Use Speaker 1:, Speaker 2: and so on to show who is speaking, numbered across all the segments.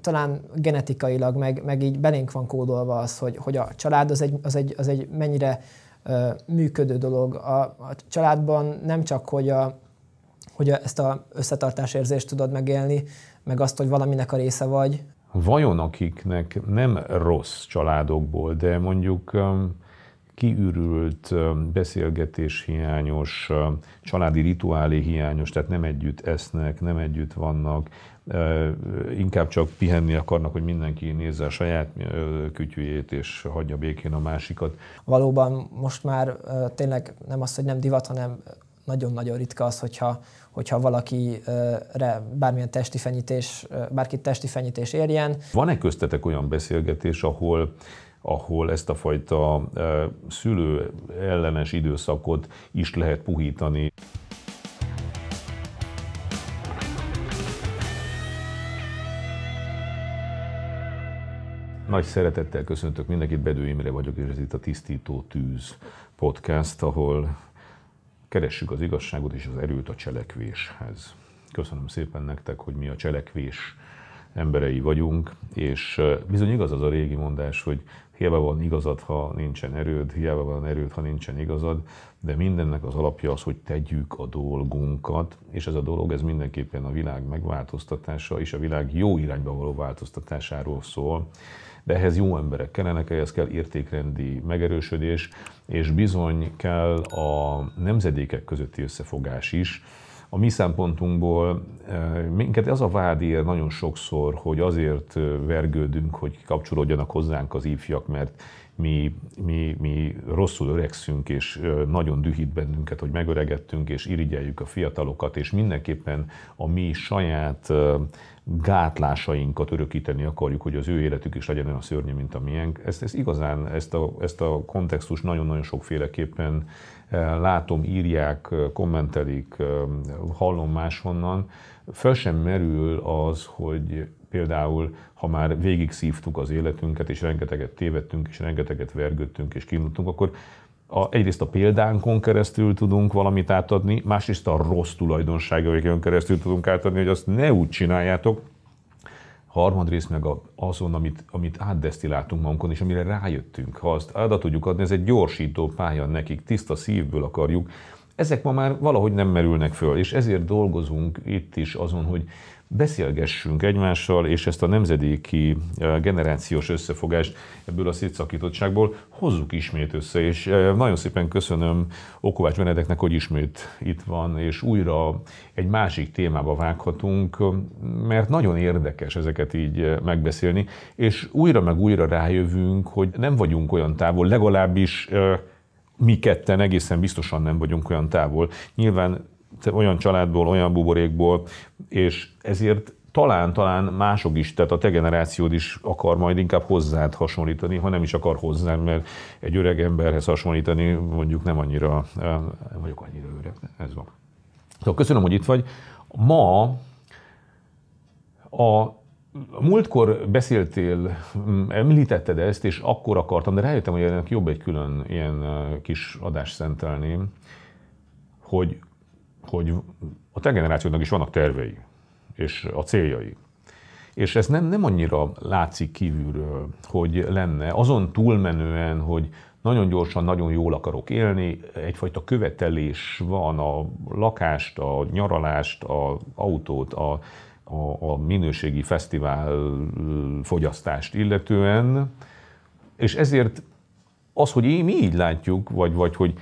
Speaker 1: talán genetikailag, meg így belénk van kódolva az, hogy a család az egy mennyire működő dolog. A családban nem csak, hogy ezt az összetartásérzést tudod megélni, meg azt, hogy valaminek a része vagy.
Speaker 2: Vajon akiknek nem rossz családokból, de mondjuk kiürült, beszélgetéshiányos, családi rituálé hiányos, tehát nem együtt esznek, nem együtt vannak, inkább csak pihenni akarnak, hogy mindenki nézze a saját kütyüjét és hagyja békén a másikat.
Speaker 1: Valóban most már tényleg nem az, hogy nem divat, hanem nagyon-nagyon ritka az, hogyha valakire bármilyen bárkit testi fenyítés érjen.
Speaker 2: Van-e köztetek olyan beszélgetés, ahol ezt a fajta szülő ellenes időszakot is lehet puhítani? Nagy szeretettel köszöntök mindenkit, Bedő Imre vagyok, és ez itt a Tisztító Tűz podcast, ahol keressük az igazságot és az erőt a cselekvéshez. Köszönöm szépen nektek, hogy mi a cselekvés emberei vagyunk, és bizony igaz az a régi mondás, hogy hiába van igazad, ha nincsen erőd, hiába van erőd, ha nincsen igazad, de mindennek az alapja az, hogy tegyük a dolgunkat, és ez a dolog, ez mindenképpen a világ megváltoztatása és a világ jó irányba való változtatásáról szól. De ehhez jó emberek kellenek, ehhez kell értékrendi megerősödés, és bizony kell a nemzedékek közötti összefogás is. A mi szempontunkból minket az a vád ér nagyon sokszor, hogy azért vergődünk, hogy kapcsolódjanak hozzánk az ifjak, mert mi rosszul öregszünk, és nagyon dühít bennünket, hogy megöregettünk, és irigyeljük a fiatalokat, és mindenképpen a mi saját gátlásainkat örökíteni akarjuk, hogy az ő életük is legyen olyan szörnyű, mint a miénk. Ezt igazán, ezt a kontextust nagyon-nagyon sokféleképpen látom, írják, kommentelik, hallom máshonnan. Föl sem merül az, hogy például, ha már végig szívtuk az életünket, és rengeteget tévedtünk, és rengeteget vergődtünk, és kínlottunk, akkor egyrészt a példánkon keresztül tudunk valamit átadni, másrészt a rossz tulajdonságainkon keresztül tudunk átadni, hogy azt ne úgy csináljátok. Harmadrészt meg azon, amit átdesztilláltunk magunkon, és amire rájöttünk. Ha azt oda tudjuk adni, ez egy gyorsító pálya nekik, tiszta szívből akarjuk. Ezek ma már valahogy nem merülnek föl, és ezért dolgozunk itt is azon, hogy beszélgessünk egymással, és ezt a nemzedéki generációs összefogást ebből a szétszakítottságból hozzuk ismét össze. És nagyon szépen köszönöm Okovács Benedeknek, hogy ismét itt van, és újra egy másik témába vághatunk, mert nagyon érdekes ezeket így megbeszélni, és újra meg újra rájövünk, hogy nem vagyunk olyan távol, legalábbis mi ketten egészen biztosan nem vagyunk olyan távol. Nyilván olyan családból, olyan buborékból, és ezért talán mások is, tehát a te generációd is akar majd inkább hozzád hasonlítani, ha nem is akar hozzád, mert egy öreg emberhez hasonlítani mondjuk nem vagyok annyira öreg, ez van. Szóval köszönöm, hogy itt vagy. Ma a múltkor beszéltél, említetted ezt, és akkor akartam, de rájöttem, hogy ennek jobb egy külön ilyen kis adást szentelni, hogy a te generációnak is vannak tervei, és a céljai. És ez nem annyira látszik kívülről, hogy lenne. Azon túlmenően, hogy nagyon gyorsan, nagyon jól akarok élni, egyfajta követelés van a lakást, a nyaralást, az autót, a minőségi fesztivál fogyasztást illetően, és ezért az, hogy mi így látjuk, vagy hogy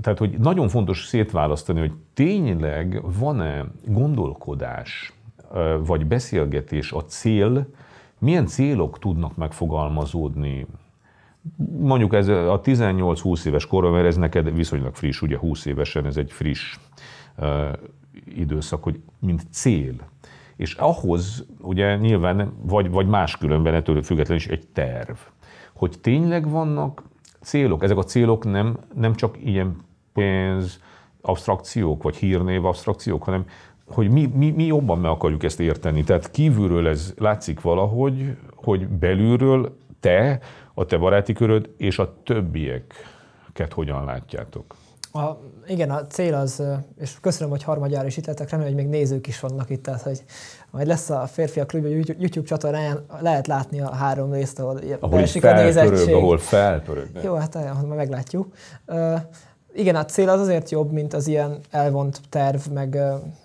Speaker 2: tehát, hogy nagyon fontos szétválasztani, hogy tényleg van-e gondolkodás, vagy beszélgetés a cél, milyen célok tudnak megfogalmazódni. Mondjuk ez a 18-20 éves korban, mert ez neked viszonylag friss, ugye 20 évesen ez egy friss időszak, hogy mint cél. És ahhoz ugye nyilván, vagy máskülönben ettől függetlenül is egy terv, hogy tényleg vannak célok. Ezek a célok nem csak ilyen pénz absztrakciók, vagy hírnév absztrakciók, hanem hogy mi jobban meg akarjuk ezt érteni. Tehát kívülről ez látszik valahogy, hogy belülről a te baráti köröd és a többieket hogyan látjátok.
Speaker 1: Igen, a cél az, és köszönöm, hogy harmadjára is itt lettek, remélem, hogy még nézők is vannak itt, tehát hogy majd lesz a Férfiak Klubja YouTube csatornáján, lehet látni a 3 részt, ahol
Speaker 2: esik a nézettség. Ahol felpörög.
Speaker 1: Jó, hát majd meglátjuk. Igen, a cél az azért jobb, mint az ilyen elvont terv, meg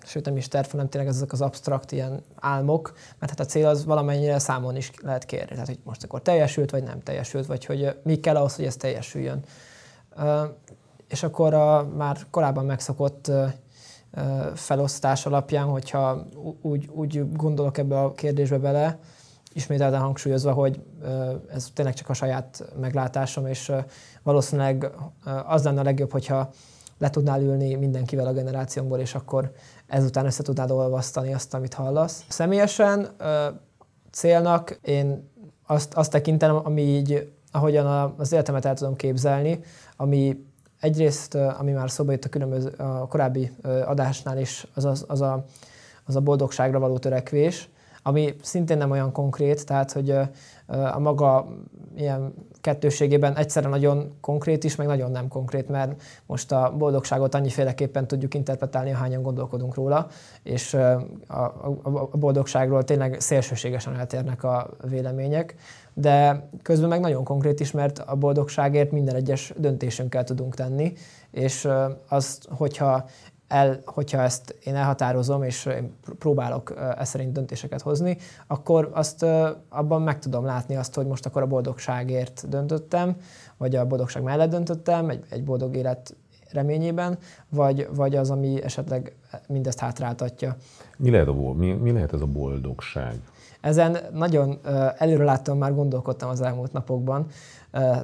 Speaker 1: sőt nem is terv, hanem tényleg ezek az absztrakt ilyen álmok, mert hát a cél az valamennyire számon is lehet kérni. Tehát, hogy most akkor teljesült, vagy nem teljesült, vagy hogy mi kell ahhoz, hogy ez teljesüljön. És akkor a már korábban megszokott felosztás alapján, hogyha úgy gondolok ebbe a kérdésbe bele, ismételten hangsúlyozva, hogy ez tényleg csak a saját meglátásom, és valószínűleg az lenne a legjobb, hogyha le tudnál ülni mindenkivel a generációnkból, és akkor ezután össze tudnád olvasztani azt, amit hallasz. Személyesen célnak én azt tekintem, ami így, ahogyan az életemet el tudom képzelni, ami egyrészt, ami már szóba jött a korábbi adásnál is, az a boldogságra való törekvés, ami szintén nem olyan konkrét, tehát hogy a maga ilyen kettőségében egyszerre nagyon konkrét is, meg nagyon nem konkrét, mert most a boldogságot annyiféleképpen tudjuk interpretálni, ahányan gondolkodunk róla, és a boldogságról tényleg szélsőségesen eltérnek a vélemények, de közben meg nagyon konkrét is, mert a boldogságért minden egyes döntésünkkel tudunk tenni, és azt, hogyha ezt én elhatározom, és én próbálok ez szerint döntéseket hozni, akkor azt abban meg tudom látni azt, hogy most akkor a boldogságért döntöttem, vagy a boldogság mellett döntöttem, egy boldog élet reményében, vagy az, ami esetleg mindezt hátráltatja.
Speaker 2: Mi lehet ez a boldogság?
Speaker 1: Ezen nagyon előreláttam, már gondolkodtam az elmúlt napokban.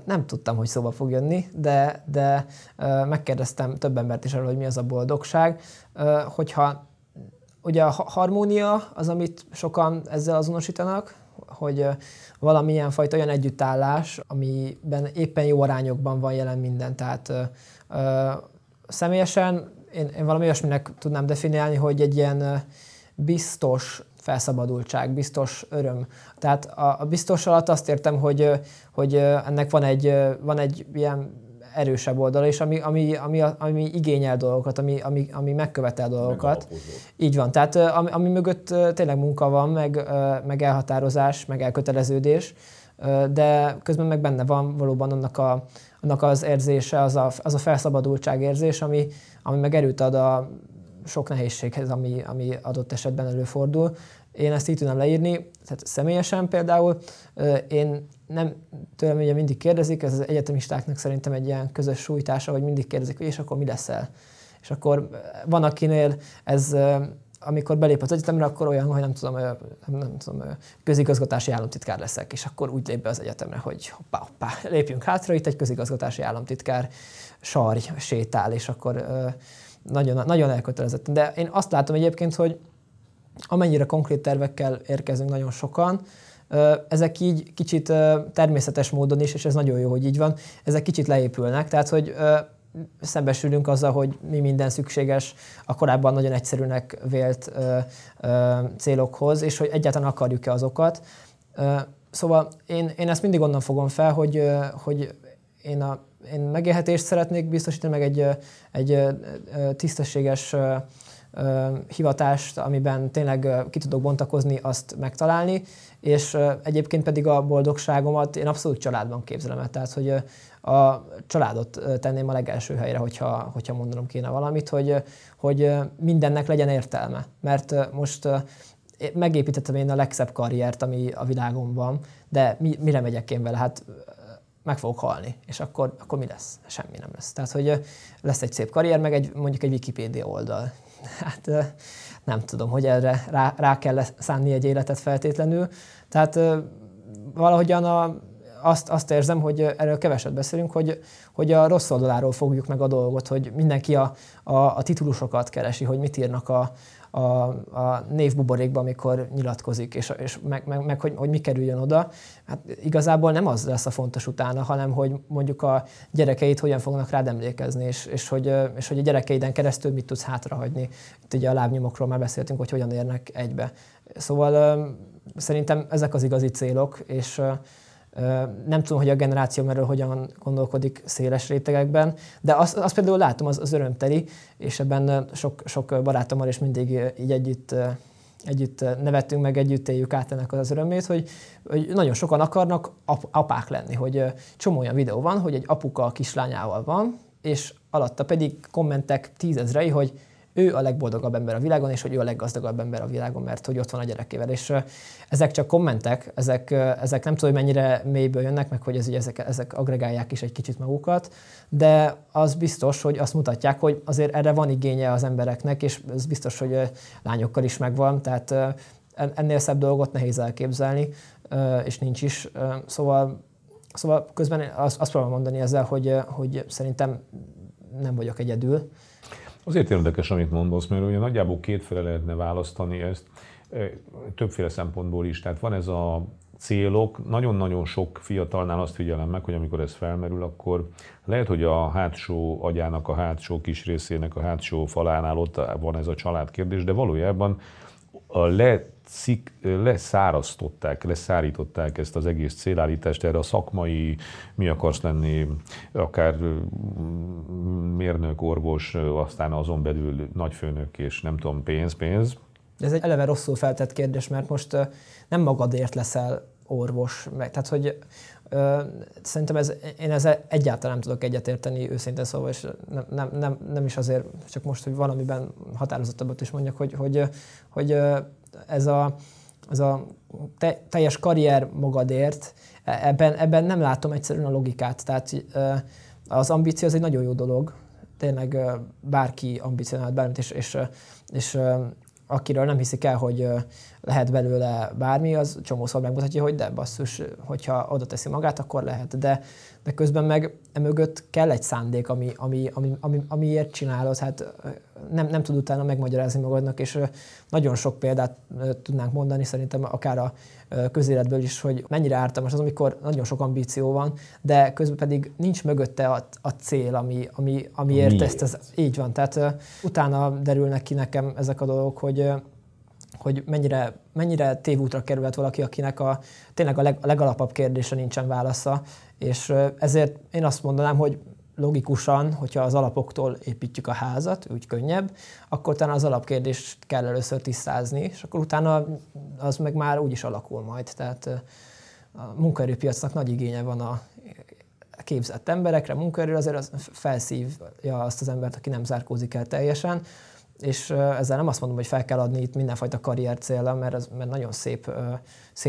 Speaker 1: Nem tudtam, hogy szóba fog jönni, de megkérdeztem több embert is arról, hogy mi az a boldogság. Hogyha ugye a harmónia az, amit sokan ezzel azonosítanak, hogy valamilyen fajta olyan együttállás, amiben éppen jó arányokban van jelen minden. Tehát személyesen én valami olyasminek tudnám definiálni, hogy egy ilyen biztos felszabadultság, biztos öröm. Tehát a biztos alatt azt értem, hogy ennek van egy ilyen erősebb oldala, és ami igényel dolgokat, ami megkövetel dolgokat. Így van. Tehát ami mögött tényleg munka van, meg elhatározás, meg elköteleződés, de közben meg benne van valóban annak az érzése, az a felszabadultság érzés, ami meg erőt ad a sok nehézséghez, ami adott esetben előfordul. Én ezt így tudnám leírni, tehát személyesen például én nem, tőlem ugye mindig kérdezik, ez az egyetemistáknak szerintem egy ilyen közös sújtása, hogy mindig kérdezik, hogy és akkor mi leszel? És akkor van akinél ez, amikor belép az egyetemre, akkor olyan, hogy nem tudom, közigazgatási államtitkár leszek, és akkor úgy lép be az egyetemre, hogy hoppá, lépjünk hátra, itt egy közigazgatási államtitkár sarj sétál, és akkor nagyon, nagyon elkötelezett. De én azt látom egyébként, hogy amennyire konkrét tervekkel érkezünk nagyon sokan, ezek így kicsit természetes módon is, és ez nagyon jó, hogy így van, ezek kicsit leépülnek, tehát hogy szembesülünk azzal, hogy mi minden szükséges a korábban nagyon egyszerűnek vélt célokhoz, és hogy egyáltalán akarjuk-e azokat. Szóval én ezt mindig onnan fogom fel, hogy én megélhetést szeretnék biztosítani, meg egy tisztességes hivatást, amiben tényleg ki tudok bontakozni, azt megtalálni, és egyébként pedig a boldogságomat én abszolút családban képzelem el, tehát hogy a családot tenném a legelső helyre, hogyha mondanom kéne valamit, hogy mindennek legyen értelme, mert most megépítettem én a legszebb karriert, ami a világon van, de mire megyek én vele? Hát meg fogok halni, és akkor mi lesz? Semmi nem lesz. Tehát, hogy lesz egy szép karrier, meg mondjuk egy Wikipédia oldal. Hát nem tudom, hogy erre rá kell szánni egy életet feltétlenül. Tehát valahogyan azt érzem, hogy erről keveset beszélünk, hogy a rossz oldaláról fogjuk meg a dolgot, hogy mindenki a titulusokat keresi, hogy mit írnak a névbuborékba, amikor nyilatkozik, és meg hogy mi kerüljön oda. Hát igazából nem az lesz a fontos utána, hanem hogy mondjuk a gyerekeid hogyan fognak rád emlékezni, és hogy a gyerekeiden keresztül mit tudsz hátrahagyni. Itt ugye a lábnyomokról már beszéltünk, hogy hogyan érnek egybe. Szóval szerintem ezek az igazi célok, és Nem tudom, hogy a generáció erről hogyan gondolkodik széles rétegekben, de azt például látom, az örömteli, és ebben sok barátommal is mindig így együtt nevettünk, meg együtt éljük át ennek az örömét, hogy nagyon sokan akarnak apák lenni, hogy csomó olyan videó van, hogy egy apuka a kislányával van, és alatta pedig kommentek 10 000-ei, hogy ő a legboldogabb ember a világon, és hogy ő a leggazdagabb ember a világon, mert hogy ott van a gyerekével. És ezek csak kommentek, ezek nem tudom, hogy mennyire mélyből jönnek, meg hogy ezek agregálják is egy kicsit magukat, de az biztos, hogy azt mutatják, hogy azért erre van igénye az embereknek, és ez biztos, hogy lányokkal is megvan, tehát ennél szebb dolgot nehéz elképzelni, és nincs is. Szóval közben azt próbálom mondani ezzel, hogy szerintem nem vagyok egyedül.
Speaker 2: Azért érdekes, amit mondasz, mert ugye nagyjából kétféle lehetne választani ezt, többféle szempontból is. Tehát van ez a célok, nagyon-nagyon sok fiatalnál azt figyelem meg, hogy amikor ez felmerül, akkor lehet, hogy a hátsó agyának, a hátsó kis részének, a hátsó falánál ott van ez a családkérdés, de valójában leszárították ezt az egész célállítást erre a szakmai, mi akarsz lenni, akár mérnök, orvos, aztán azon belül nagyfőnök és nem tudom, pénz.
Speaker 1: Ez egy eleve rosszul feltett kérdés, mert most nem magadért leszel orvos, tehát hogy szerintem én ezzel egyáltalán nem tudok egyetérteni, őszintén szóval, és nem is azért, csak most, hogy valamiben határozottabbat is mondjak, hogy ez a teljes karrier magadért, ebben nem látom egyszerűen a logikát. Tehát az ambíció az egy nagyon jó dolog, tényleg bárki ambicionált bármit, és akiről nem hiszik el, hogy lehet belőle bármi, az csomószor megmutatja, hogy de basszus, hogyha oda teszi magát, akkor lehet. De közben meg emögött kell egy szándék, amiért csinálod. Hát nem tud utána megmagyarázni magadnak, és nagyon sok példát tudnánk mondani, szerintem akár a közéletből is, hogy mennyire ártalmas az, amikor nagyon sok ambíció van, de közben pedig nincs mögötte a cél, amiért ezt így van. Tehát utána derülnek ki nekem ezek a dolgok, hogy mennyire tévútra kerülhet valaki, akinek tényleg a legalapabb kérdésre nincsen válasza, és ezért én azt mondanám, hogy logikusan, hogyha az alapoktól építjük a házat, úgy könnyebb, akkor utána az alapkérdést kell először tisztázni, és akkor utána az meg már úgy is alakul majd. Tehát a munkaerőpiacnak nagy igénye van a képzett emberekre, munkaerő azért az felszívja azt az embert, aki nem zárkózik el teljesen, és ezzel nem azt mondom, hogy fel kell adni itt mindenfajta karrier céllal, mert nagyon szép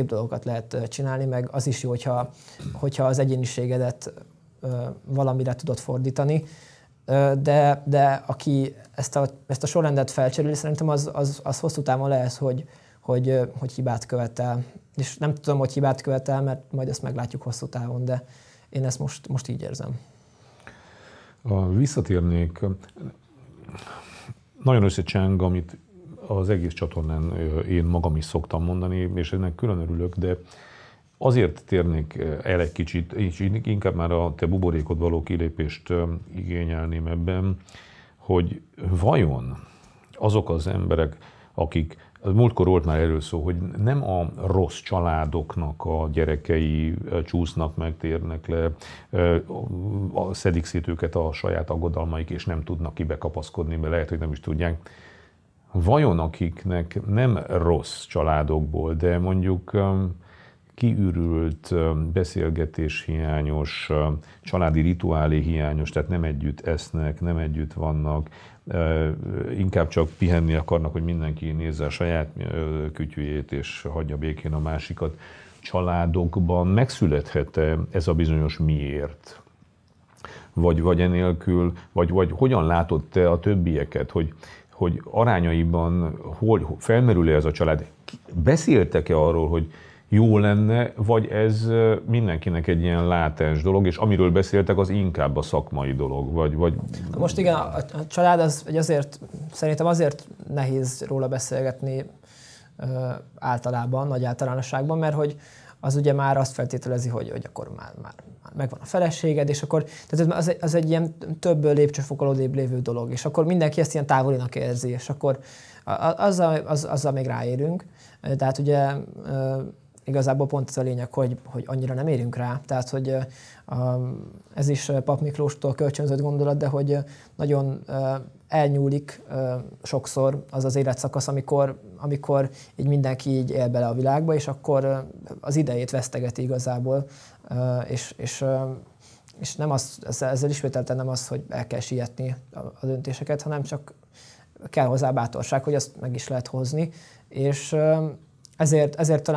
Speaker 1: dolgokat lehet csinálni, meg az is jó, hogyha az egyéniségedet valamire tudod fordítani, de aki ezt a sorrendet felcseréli, szerintem az hosszú távon lesz, hogy hibát követel. És nem tudom, hogy hibát követel, mert majd ezt meglátjuk hosszú távon, de én ezt most így érzem.
Speaker 2: Visszatérnék, nagyon összecseng, amit az egész csatornán én magam is szoktam mondani, és ennek külön örülök, de azért térnék el egy kicsit, és inkább már a te buborékod való kilépést igényelném ebben, hogy vajon azok az emberek, akik, múltkor volt már erről szó, hogy nem a rossz családoknak a gyerekei csúsznak meg, térnek le, szedik szét őket a saját aggodalmaik, és nem tudnak kibekapaszkodni, mert lehet, hogy nem is tudják. Vajon akiknek nem rossz családokból, de mondjuk kiürült, beszélgetés hiányos, családi rituálé hiányos, tehát nem együtt esznek, nem együtt vannak, inkább csak pihenni akarnak, hogy mindenki nézze a saját kütyüjét és hagyja békén a másikat. Családokban megszülethet-e ez a bizonyos miért? Vagy enélkül, vagy hogyan látod te a többieket, hogy arányaiban hol felmerül-e ez a család? Beszéltek-e arról, hogy jó lenne, vagy ez mindenkinek egy ilyen látens dolog, és amiről beszéltek, az inkább a szakmai dolog, vagy...
Speaker 1: Most igen, a család az szerintem azért nehéz róla beszélgetni általában, nagy általánosságban, mert hogy az ugye már azt feltételezi, hogy akkor már megvan a feleséged, és akkor tehát az egy ilyen több lépcsőfokkal odébb lévő dolog, és akkor mindenki ezt ilyen távolinak érzi, és akkor azzal még ráérünk. Tehát ugye igazából pont ez a lényeg, hogy annyira nem érünk rá. Tehát, hogy ez is Pap Miklóstól kölcsönzött gondolat, de hogy nagyon elnyúlik sokszor az az életszakasz, amikor így mindenki így él bele a világba, és akkor az idejét vesztegeti igazából, és nem ezzel ismételten nem az, hogy el kell sietni a döntéseket, hanem csak kell hozzá bátorság, hogy ezt meg is lehet hozni, és ezért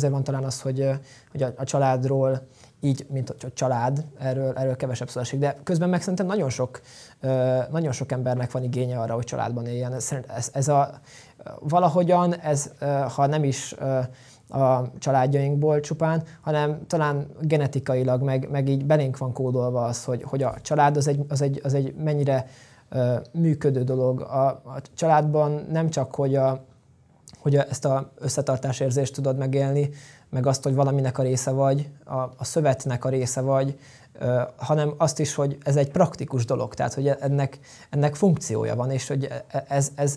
Speaker 1: van talán az, hogy a családról így, mint a család, erről kevesebb szó esik. De közben meg szerintem nagyon sok embernek van igénye arra, hogy családban éljen. Valahogyan ez, ha nem is a családjainkból csupán, hanem talán genetikailag, meg így belénk van kódolva az, hogy a család az egy mennyire működő dolog. A családban nem csak, hogy ezt az összetartásérzést tudod megélni, meg azt, hogy valaminek a része vagy, a szövetnek a része vagy, hanem azt is, hogy ez egy praktikus dolog, tehát hogy ennek funkciója van, és hogy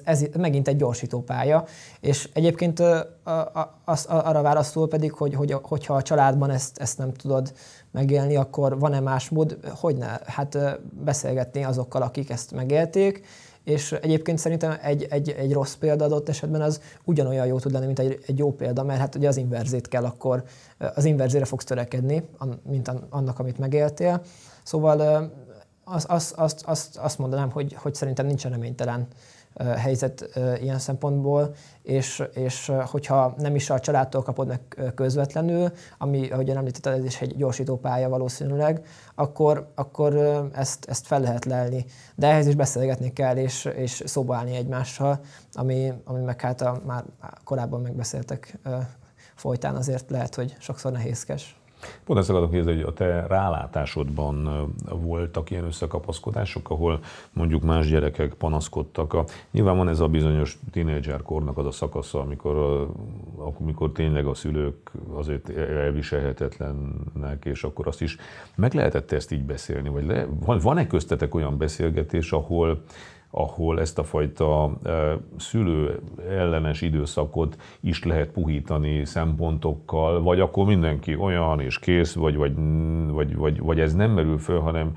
Speaker 1: ez megint egy gyorsítópálya. És egyébként arra válaszol pedig, hogyha a családban ezt nem tudod megélni, akkor van-e más mód? Hogyne? Hát beszélgetni azokkal, akik ezt megélték, és egyébként szerintem egy rossz példa adott esetben az ugyanolyan jó tud lenni, mint egy jó példa, mert hát ugye az inverzét kell, akkor az inverzére fogsz törekedni, mint annak, amit megéltél. Szóval azt mondanám, hogy szerintem nincsen reménytelen helyzet ilyen szempontból, és hogyha nem is a családtól kapod meg közvetlenül, ami, ahogyan említetted, ez is egy gyorsító pálya valószínűleg, akkor ezt fel lehet lelni. De ehhez is beszélgetni kell, és szóba állni egymással, ami meg hát már korábban megbeszéltek folytán azért lehet, hogy sokszor nehézkes.
Speaker 2: Pont ezt akarok kérdezni, hogy a te rálátásodban voltak ilyen összekapaszkodások, ahol mondjuk más gyerekek panaszkodtak. Nyilván van ez a bizonyos tínédzserkornak az a szakasza, amikor tényleg a szülők azért elviselhetetlenek, és akkor azt is meg lehetett ezt így beszélni? Vagy van-e köztetek olyan beszélgetés, ahol ezt a fajta szülő ellenes időszakot is lehet puhítani szempontokkal, vagy akkor mindenki olyan és kész, vagy ez nem merül föl, hanem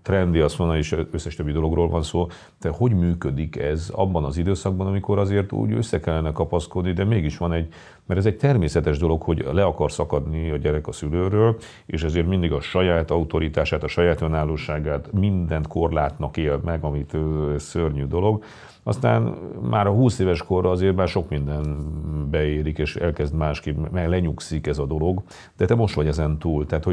Speaker 2: trendi, azt mondani, és összes többi dologról van szó. De hogy működik ez abban az időszakban, amikor azért úgy össze kellene kapaszkodni, de mégis van mert ez egy természetes dolog, hogy le akar szakadni a gyerek a szülőről, és ezért mindig a saját autoritását, a saját önállóságát mindent korlátnak él meg, amit szörnyű dolog. Aztán már a 20 éves korra azért már sok minden beérik, és elkezd másképp, meg lenyugszik ez a dolog, de te most vagy ezen túl. Tehát,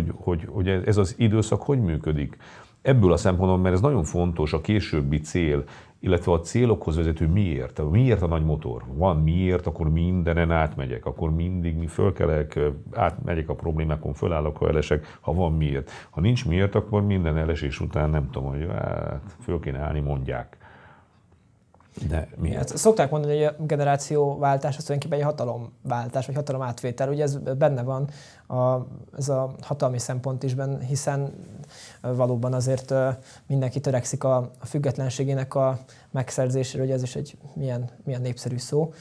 Speaker 2: hogy ez az időszak hogy működik? Ebből a szempontból, mert ez nagyon fontos, a későbbi cél, illetve a célokhoz vezető miért. Miért a nagy motor? Van miért, akkor mindenen átmegyek, akkor mindig fölkelek, átmegyek a problémákon, fölállok, ha elesek, ha van miért. Ha nincs miért, akkor minden elesés után nem tudom, hogy föl kéne állni, mondják. De miért?
Speaker 1: Hát, szokták mondani, hogy a generációváltás az tulajdonképpen egy hatalomváltás, vagy hatalomátvétel. Ugye ez benne van ez a hatalmi szempont is benne, hiszen valóban azért mindenki törekszik a függetlenségének a megszerzésére, hogy ez is egy milyen népszerű szó.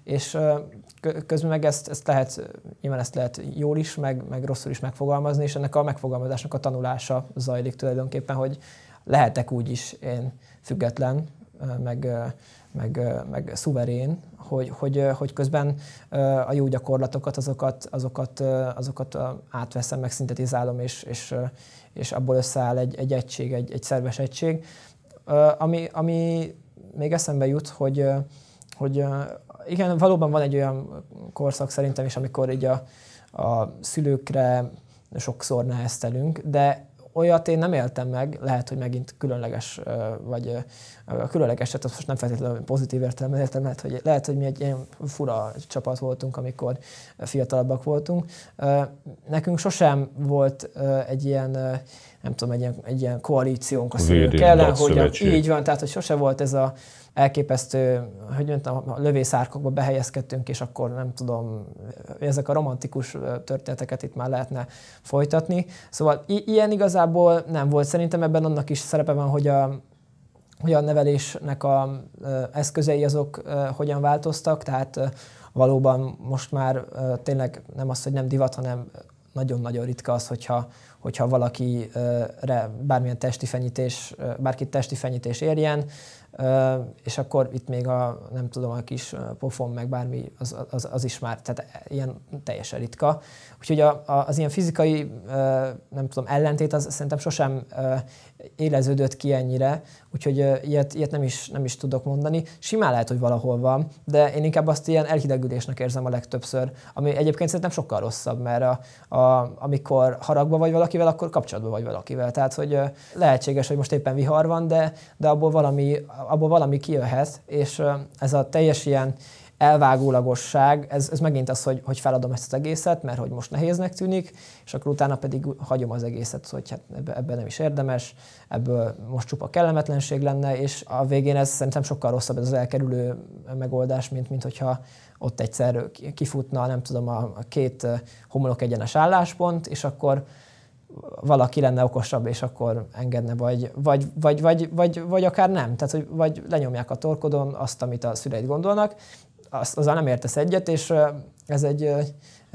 Speaker 1: És közben meg ezt lehet jól is, meg rosszul is megfogalmazni, és ennek a megfogalmazásnak a tanulása zajlik tulajdonképpen, hogy lehetek úgy is én független, meg szuverén, hogy közben a jó gyakorlatokat, azokat átveszem, meg szintetizálom, és abból összeáll egy egység, egy szerves egység. Ami még eszembe jut, hogy igen, valóban van egy olyan korszak szerintem is, amikor így a szülőkre sokszor neheztelünk, de olyat én nem éltem meg, lehet, hogy megint különleges, vagy különlegeset, most nem feltétlenül pozitív értelemben értem, lehet, hogy mi egy ilyen fura csapat voltunk, amikor fiatalabbak voltunk. Nekünk sosem volt egy ilyen, nem tudom, egy ilyen koalíciónk a szülők ellen, hogy így van, tehát hogy sose volt ez a elképesztő, hogy mondtam, a lövészárkokba behelyezkedtünk, és akkor nem tudom, ezek a romantikus történeteket itt már lehetne folytatni. Szóval ilyen igazából nem volt. Szerintem ebben annak is szerepe van, hogy a nevelésnek az eszközei azok hogyan változtak, tehát valóban most már tényleg nem az, hogy nem divat, hanem nagyon-nagyon ritka az, hogyha valakire bármilyen bárkit testi fenyítés érjen, és akkor itt még nem tudom, a kis pofon, meg bármi, az is már, tehát ilyen teljesen ritka. Úgyhogy az ilyen fizikai, nem tudom, ellentét, az szerintem sosem éleződött ki ennyire, úgyhogy ilyet nem is tudok mondani. Simán lehet, hogy valahol van, de én inkább azt ilyen elhidegülésnek érzem a legtöbbször, ami egyébként szerintem sokkal rosszabb, mert amikor haragba vagy valakivel, akkor kapcsolatban vagy valakivel. Tehát, hogy lehetséges, hogy most éppen vihar van, de abból valami kijöhet, és ez a teljes ilyen elvágólagosság, ez megint az, hogy feladom ezt az egészet, mert hogy most nehéznek tűnik, és akkor utána pedig hagyom az egészet, hogy hát ebben nem is érdemes, ebből most csupa kellemetlenség lenne, és a végén ez szerintem sokkal rosszabb ez az elkerülő megoldás, mint hogyha ott egyszer kifutna, nem tudom, a két homlok egyenes álláspont, és akkor valaki lenne okosabb, és akkor engedne, vagy akár nem. Tehát, hogy vagy lenyomják a torkodon azt, amit a szüleid gondolnak, azzal nem értesz egyet, és ez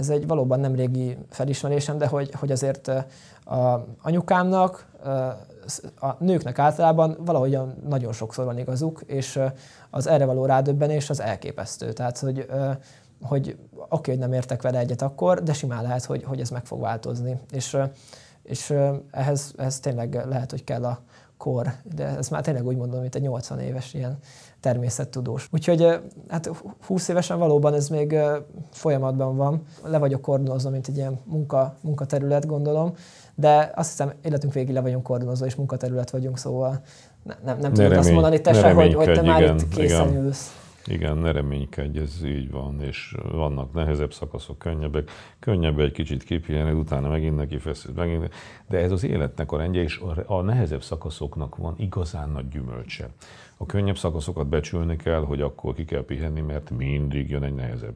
Speaker 1: egy valóban nem régi felismerésem, de hogy azért a anyukámnak, a nőknek általában valahogyan nagyon sokszor van igazuk, és az erre való rádöbbenés az elképesztő. Tehát, hogy oké, hogy nem értek vele egyet akkor, de simán lehet, hogy ez meg fog változni. És ehhez tényleg lehet, hogy kell a kor, de ezt már tényleg úgy mondom, mint egy 80 éves ilyen természettudós. Úgyhogy hát 20 évesen valóban ez még folyamatban van. Le vagyok kordonozva, mint egy ilyen munkaterület, gondolom, de azt hiszem, életünk végig le vagyunk kordonozva, és munkaterület vagyunk, szóval nem tudod azt mondani te se, hogy te már itt készen ülsz.
Speaker 2: Igen, ne reménykedj, ez így van, és vannak nehezebb szakaszok, könnyebb egy kicsit kipihenni, utána megint neki feszül, de ez az életnek a rendje, és a nehezebb szakaszoknak van igazán nagy gyümölcse. A könnyebb szakaszokat becsülni kell, hogy akkor ki kell pihenni, mert mindig jön egy nehezebb.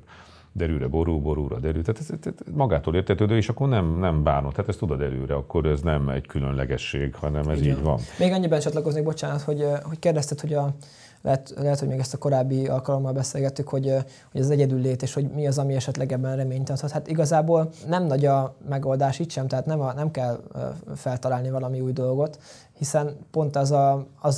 Speaker 2: Derűre borul, borúra derül, tehát ez magától értetődő, és akkor nem bánod, tehát ezt tudod előre, akkor ez nem egy különlegesség, hanem ez így van.
Speaker 1: Még annyiban csatlakoznék, bocsánat, hogy kérdezted, hogy lehet, hogy még ezt a korábbi alkalommal beszélgettük, hogy az egyedüllét, és hogy mi az, ami esetleg ebben reményt adhat. Hát igazából nem nagy a megoldás itt sem, tehát nem kell feltalálni valami új dolgot, hiszen pont az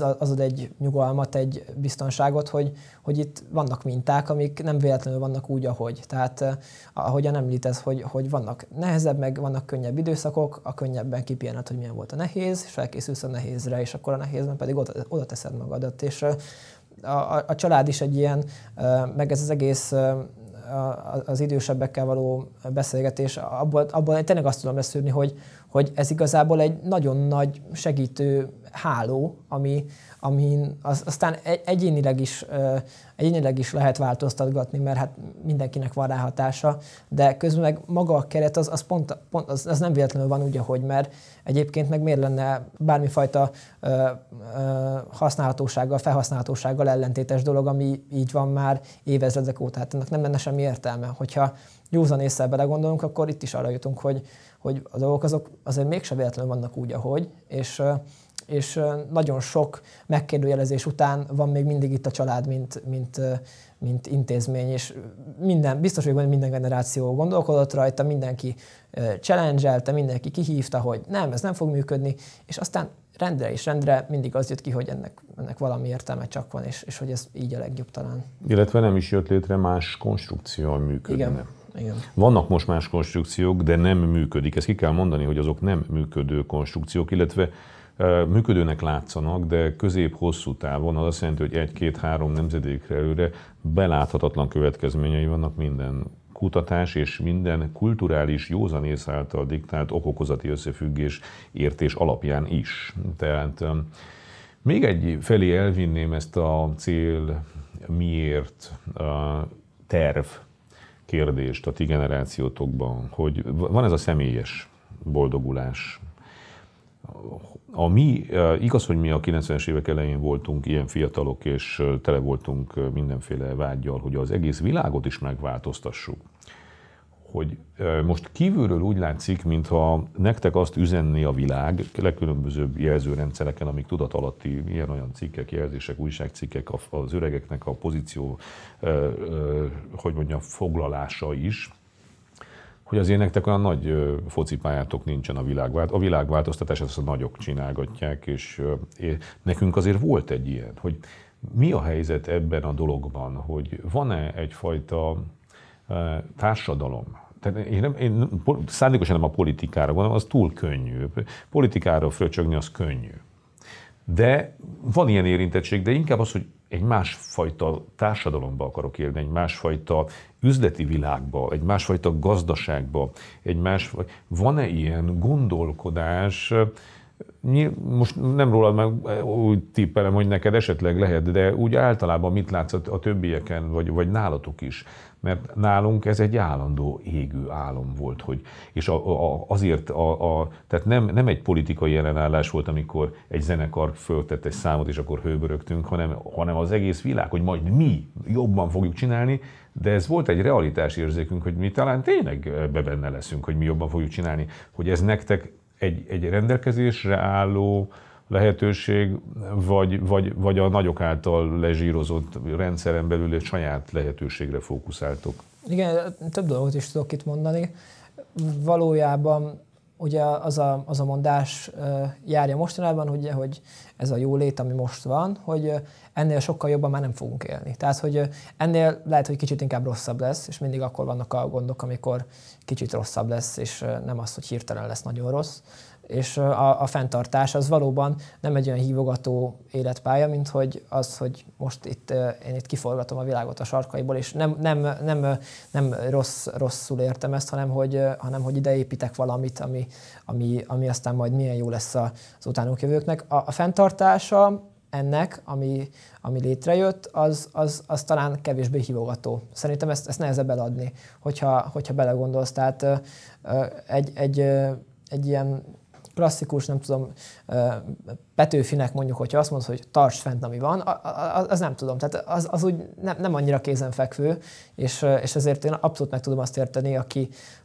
Speaker 1: ad egy nyugalmat, egy biztonságot, hogy itt vannak minták, amik nem véletlenül vannak úgy, ahogy. Tehát ahogyan említesz, hogy vannak nehezebb, meg vannak könnyebb időszakok, a könnyebben kipihened, hogy milyen volt a nehéz, és felkészülsz a nehézre, és akkor a nehézben pedig oda teszed magadat. És a család is egy ilyen, meg ez az egész az idősebbekkel való beszélgetés, abból tényleg azt tudom leszűrni, hogy ez igazából egy nagyon nagy segítő háló, amin aztán egyénileg is lehet változtatgatni, mert hát mindenkinek van rá hatása, de közben meg maga a keret az nem véletlenül van úgy, ahogy, mert egyébként meg miért lenne bármifajta felhasználhatósággal ellentétes dolog, ami így van már évezredek óta. Hát ennek nem lenne semmi értelme. Hogyha józan ésszel belegondolunk, akkor itt is arra jutunk, hogy a dolgok azok azért mégsem véletlenül vannak úgy, ahogy, és nagyon sok megkérdőjelezés után van még mindig itt a család, mint intézmény, és biztos vagyok, hogy minden generáció gondolkodott rajta, mindenki challenge-elte, mindenki kihívta, hogy nem, ez nem fog működni, és aztán rendre mindig az jött ki, hogy ennek valami értelme csak van, és hogy ez így a legjobb talán.
Speaker 2: Illetve nem is jött létre más konstrukció, ami működne.
Speaker 1: Igen.
Speaker 2: Vannak most más konstrukciók, de nem működik. Ezt ki kell mondani, hogy azok nem működő konstrukciók, illetve működőnek látszanak, de közép-hosszú távon az azt jelenti, hogy 1-2-3 nemzedékre előre beláthatatlan következményei vannak minden kutatás és minden kulturális józanész által diktált okokozati összefüggés értés alapján is. Tehát még egy felé elvinném ezt a cél, miért terv kérdést a ti generációtokban, hogy van ez a személyes boldogulás. Igaz, hogy mi a 90-es évek elején voltunk ilyen fiatalok, és tele voltunk mindenféle vággyal, hogy az egész világot is megváltoztassuk. hogy most kívülről úgy látszik, mintha nektek azt üzenné a világ legkülönbözőbb jelzőrendszereken, amik tudatalatti ilyen-olyan cikkek, jelzések, újságcikkek, az öregeknek a pozíció, hogy mondjam, foglalása is, hogy azért nektek olyan nagy focipályátok nincsen a világváltoztatását, azt a nagyok csinálgatják, és nekünk azért volt egy ilyen, hogy mi a helyzet ebben a dologban, hogy van-e egyfajta társadalom. Tehát én szándékosan nem a politikára gondolom, az túl könnyű. Politikára fröcsögni az könnyű. De van ilyen érintettség, de inkább az, hogy egy másfajta társadalomba akarok élni, egy másfajta üzleti világba, egy másfajta gazdaságba, van-e ilyen gondolkodás? Most nem rólad, meg úgy tippelem, hogy neked esetleg lehet, de úgy általában mit látsz a többieken, vagy nálatok is? Mert nálunk ez egy állandó égő álom volt, és azért, tehát nem egy politikai ellenállás volt, amikor egy zenekar föltett egy számot, és akkor hőbörögtünk, hanem az egész világ, hogy majd mi jobban fogjuk csinálni, de ez volt egy realitásérzékünk, hogy mi talán tényleg benne leszünk, hogy mi jobban fogjuk csinálni, hogy ez nektek egy rendelkezésre álló lehetőség, vagy a nagyok által lezsírozott rendszeren belül egy saját lehetőségre fókuszáltok?
Speaker 1: Igen, több dolgot is tudok itt mondani. Valójában ugye az a mondás járja mostanában, ugye, hogy ez a jólét, ami most van, hogy ennél sokkal jobban már nem fogunk élni. Tehát, hogy ennél lehet, hogy kicsit inkább rosszabb lesz, és mindig akkor vannak a gondok, amikor kicsit rosszabb lesz, és nem az, hogy hirtelen lesz nagyon rossz. És a fenntartás az valóban nem egy olyan hívogató életpálya, mint hogy az, hogy most én itt kiforgatom a világot a sarkaiból, és nem rosszul értem ezt, hanem hogy ide építek valamit, ami aztán majd milyen jó lesz az utánunk jövőknek. A fenntartása ennek, ami létrejött, az talán kevésbé hívogató. Szerintem ezt nehezebb eladni, hogyha belegondolsz. Tehát egy ilyen klasszikus, nem tudom, Petőfinek mondjuk, hogyha azt mondod, hogy tarts fent, ami van, az nem tudom. Tehát az úgy nem annyira kézenfekvő, és ezért én abszolút meg tudom azt érteni,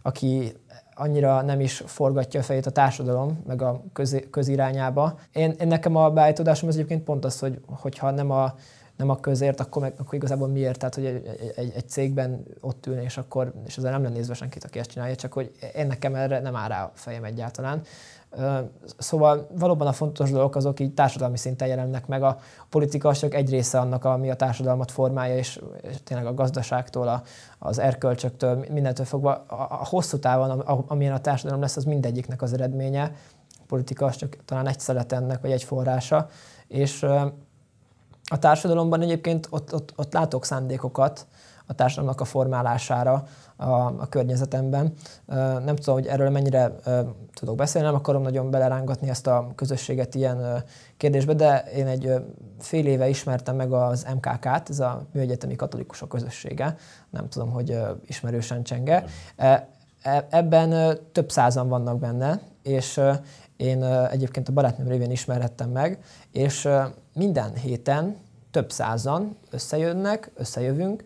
Speaker 1: aki annyira nem is forgatja a fejét a társadalom, meg a közirányába. Én nekem a beállítódásom az egyébként pont az, hogyha nem a közért, akkor igazából miért? Tehát, hogy egy cégben ott ülni, és ezzel nem lennézve senkit, aki ezt csinálja, csak hogy én nekem erre nem áll rá a fejem egyáltalán. Szóval valóban a fontos dolgok azok így társadalmi szinten jelennek meg. A politika csak egy része annak, ami a társadalmat formálja, és tényleg a gazdaságtól, az erkölcsöktől, mindentől fogva a hosszú távon, amilyen a társadalom lesz, az mindegyiknek az eredménye. A politika az csak talán egy szelet ennek, vagy egy forrása. És a társadalomban egyébként ott látok szándékokat a társadalomnak a formálására a környezetemben. Nem tudom, hogy erről mennyire tudok beszélni, nem akarom nagyon belerángatni ezt a közösséget ilyen kérdésbe, de én egy fél éve ismertem meg az MKK-t, ez a Műegyetemi Katolikusok Közössége. Nem tudom, hogy ismerősen csenge. Ebben több százan vannak benne, és én egyébként a barátnőm révén ismerhettem meg, és minden héten több százan összejövünk,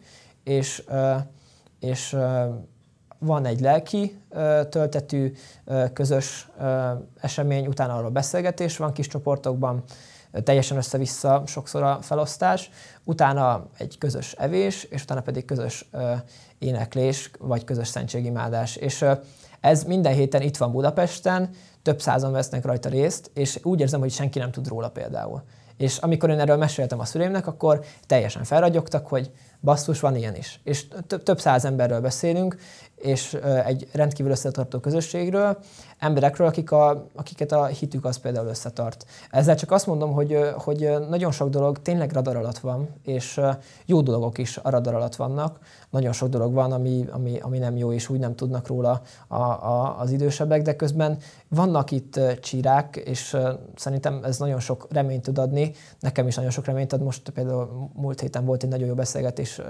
Speaker 1: és van egy lelki töltetű közös esemény, utána arról beszélgetés van kis csoportokban, teljesen össze-vissza sokszor a felosztás, utána egy közös evés, és utána pedig közös éneklés, vagy közös szentségimádás. És ez minden héten itt van Budapesten, több százan vesznek rajta részt, és úgy érzem, hogy senki nem tud róla például. És amikor én erről meséltem a szüleimnek, akkor teljesen felragyogtak, hogy basszus, van ilyen is. És több száz emberről beszélünk, és egy rendkívül összetartó közösségről, emberekről, akiket a hitük az például összetart. Ezzel csak azt mondom, hogy nagyon sok dolog tényleg radar alatt van, és jó dolgok is a radar alatt vannak. Nagyon sok dolog van, ami nem jó, és úgy nem tudnak róla az idősebbek, de közben vannak itt csírák, és szerintem ez nagyon sok reményt tud adni. Nekem is nagyon sok reményt ad. Most például múlt héten volt egy nagyon jó beszélgetés,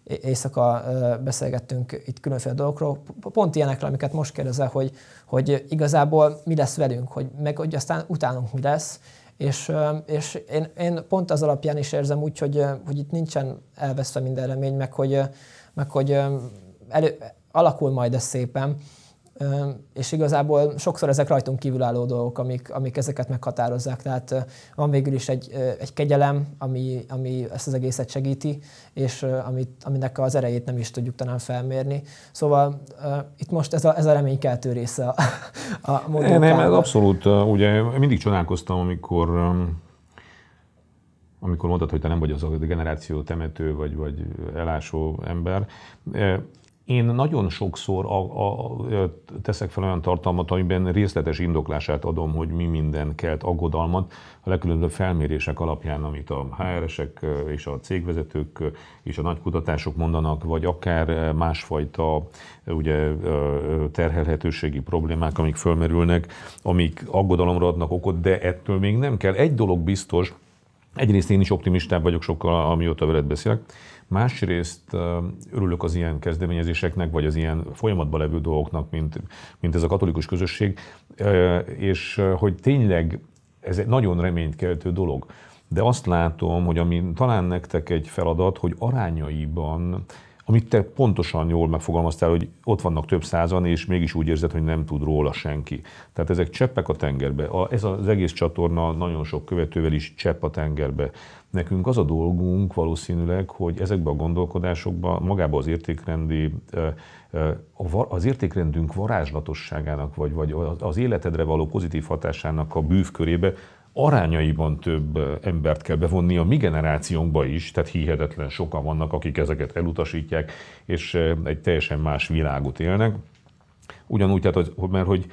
Speaker 1: éjszaka beszélgettünk itt különféle dolgokról, pont ilyenekről, amiket most kérdezel, hogy igazából mi lesz velünk, hogy aztán utánunk mi lesz, és én pont az alapján is érzem úgy, hogy itt nincsen elveszve minden remény, meg hogy alakul majd ez szépen, és igazából sokszor ezek rajtunk kívülálló dolgok, amik ezeket meghatározzák. Tehát van végül is egy kegyelem, ami ezt az egészet segíti, és aminek az erejét nem is tudjuk talán felmérni. Szóval itt most ez a reménykeltő része a módokában.
Speaker 2: Nem, abszolút. Ugye mindig csodálkoztam, amikor mondtad, hogy te nem vagy az a generáció temető vagy elásó ember. Én nagyon sokszor teszek fel olyan tartalmat, amiben részletes indoklását adom, hogy mi minden kelt aggodalmat a legkülönbözőbb felmérések alapján, amit a HR-esek és a cégvezetők és a nagy kutatások mondanak, vagy akár másfajta ugye, terhelhetőségi problémák, amik fölmerülnek, amik aggodalomra adnak okot, de ettől még nem kell. Egy dolog biztos, egyrészt én is optimistább vagyok sokkal, amióta veled beszélek, másrészt örülök az ilyen kezdeményezéseknek, vagy az ilyen folyamatban levő dolgoknak, mint ez a katolikus közösség, és hogy tényleg ez egy nagyon reménykeltő dolog. De azt látom, hogy ami talán nektek egy feladat, hogy arányaiban, amit te pontosan jól megfogalmaztál, hogy ott vannak több százan, és mégis úgy érzed, hogy nem tud róla senki. Tehát ezek cseppek a tengerbe. Ez az egész csatorna nagyon sok követővel is csepp a tengerbe. Nekünk az a dolgunk valószínűleg, hogy ezekben a gondolkodásokban magában az értékrendünk varázslatosságának, vagy az életedre való pozitív hatásának a bűvkörébe arányaiban több embert kell bevonni a mi generációnkba is, tehát hihetetlen sokan vannak, akik ezeket elutasítják, és egy teljesen más világot élnek. Ugyanúgy, tehát, mert hogy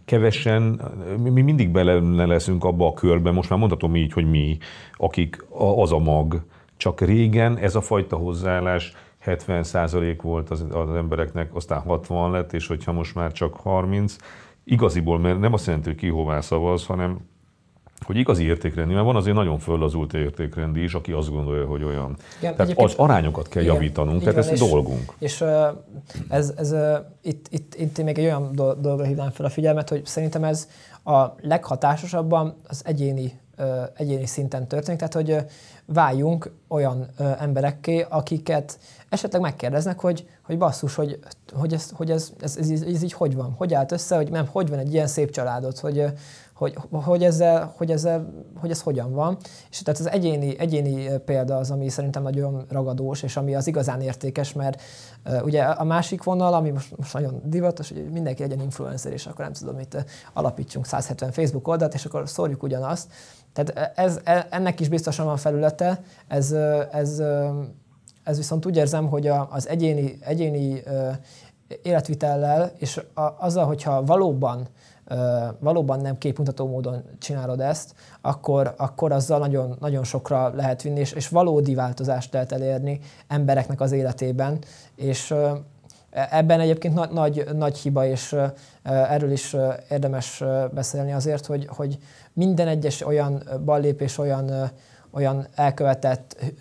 Speaker 2: kevesen, mi mindig bele leszünk abba a körbe, most már mondhatom így, hogy mi, akik az a mag, csak régen ez a fajta hozzáállás 70% volt az embereknek, aztán 60 lett, és hogyha most már csak 30, igaziból, mert nem azt jelenti, hogy ki hová szavaz, hanem hogy igazi értékrendi, mert van azért nagyon föllazult értékrendi is, aki azt gondolja, hogy olyan. Igen, tehát az arányokat kell javítanunk, tehát ez a dolgunk.
Speaker 1: És itt még egy olyan dologra hívnám fel a figyelmet, hogy szerintem ez a leghatásosabban az egyéni szinten történik, tehát hogy váljunk olyan emberekké, akiket esetleg megkérdeznek, hogy basszus, hogy ez így hogy van, hogy állt össze, hogy van egy ilyen szép családod, hogy ez hogyan van. És tehát az egyéni példa az, ami szerintem nagyon ragadós, és ami az igazán értékes, mert ugye a másik vonal, ami most nagyon divatos, hogy mindenki legyen influencer, és akkor nem tudom, itt alapítsunk 170 Facebook oldalt, és akkor szórjuk ugyanazt. Tehát ennek is biztosan van felülete, ez viszont úgy érzem, hogy az egyéni életvitellel, és azzal, hogyha valóban nem képmutató módon csinálod ezt, akkor azzal nagyon, nagyon sokra lehet vinni, és valódi változást lehet elérni embereknek az életében. És ebben egyébként nagy hiba, és erről is érdemes beszélni azért, hogy minden egyes olyan ballépés, olyan elkövetett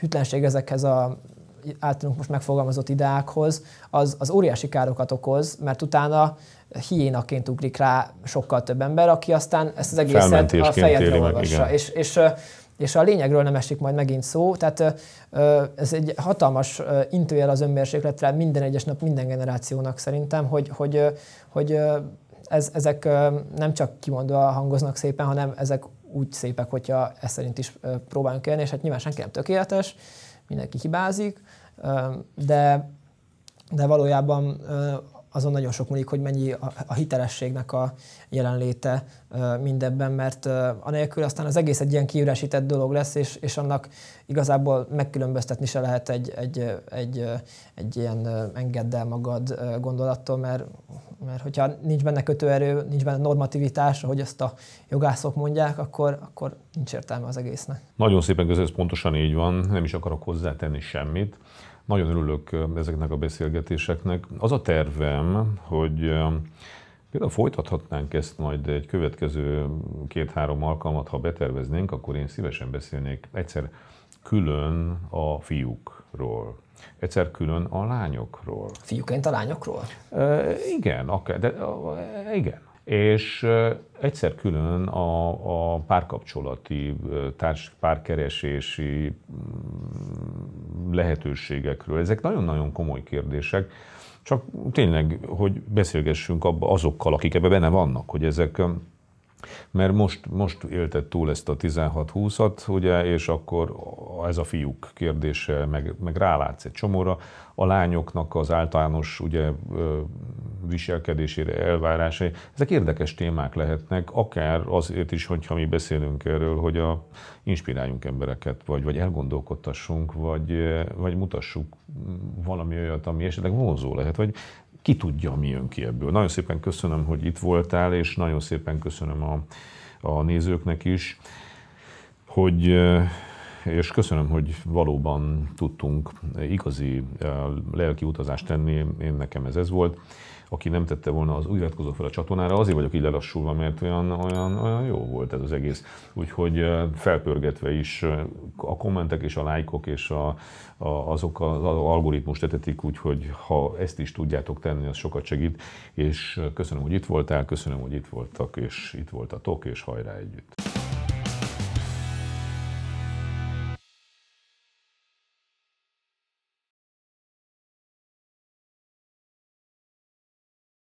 Speaker 1: hűtlenség ezekhez a általunk most megfogalmazott ideákhoz, az óriási károkat okoz, mert utána hiénaként ugrik rá sokkal több ember, aki aztán ezt az egészet a fejedre olvassa. És a lényegről nem esik majd megint szó, tehát ez egy hatalmas intőjel az önmérsékletre minden egyes nap, minden generációnak szerintem, hogy ezek nem csak kimondva hangoznak szépen, hanem ezek úgy szépek, hogyha ezt szerint is próbálunk élni, és hát nyilván senki nem tökéletes, mindenki hibázik, de valójában azon nagyon sok múlik, hogy mennyi a hitelességnek a jelenléte mindebben, mert anélkül aztán az egész egy ilyen kiüresített dolog lesz, és annak igazából megkülönböztetni se lehet egy ilyen engedd el magad gondolattól, mert hogyha nincs benne kötőerő, nincs benne normativitás, ahogy ezt a jogászok mondják, akkor nincs értelme az egésznek.
Speaker 2: Nagyon szépen köszönöm, ez pontosan így van, nem is akarok hozzátenni semmit. Nagyon örülök ezeknek a beszélgetéseknek. Az a tervem, hogy például folytathatnánk ezt majd egy következő 2-3 alkalmat, ha beterveznénk, akkor én szívesen beszélnék egyszer külön a fiúkról, egyszer külön a lányokról.
Speaker 1: Fiúként a lányokról?
Speaker 2: Igen, akár, de igen. És egyszer külön a párkapcsolati, párkeresési lehetőségekről. Ezek nagyon-nagyon komoly kérdések. Csak tényleg, hogy beszélgessünk azokkal, akik ebben benne vannak, hogy ezek, mert most élted túl ezt a 16-20-at, ugye, és akkor ez a fiúk kérdése, meg rálátsz egy csomóra, a lányoknak az általános ugye, viselkedésére, elvárásai, ezek érdekes témák lehetnek, akár azért is, hogyha mi beszélünk erről, hogy inspiráljunk embereket, vagy elgondolkodtassunk, vagy mutassuk valami olyat, ami esetleg vonzó lehet, vagy ki tudja, mi jön ki ebből. Nagyon szépen köszönöm, hogy itt voltál, és nagyon szépen köszönöm a nézőknek is, és köszönöm, hogy valóban tudtunk igazi lelki utazást tenni, nekem ez volt. Aki nem tette volna, az iratkozzon fel a csatornára, azért vagyok így lelassulva, mert olyan jó volt ez az egész. Úgyhogy felpörgetve is a kommentek és a lájkok és azok az algoritmus etetik, úgyhogy ha ezt is tudjátok tenni, az sokat segít. És köszönöm, hogy itt voltál, köszönöm, hogy itt voltak, és itt voltatok, és hajrá együtt!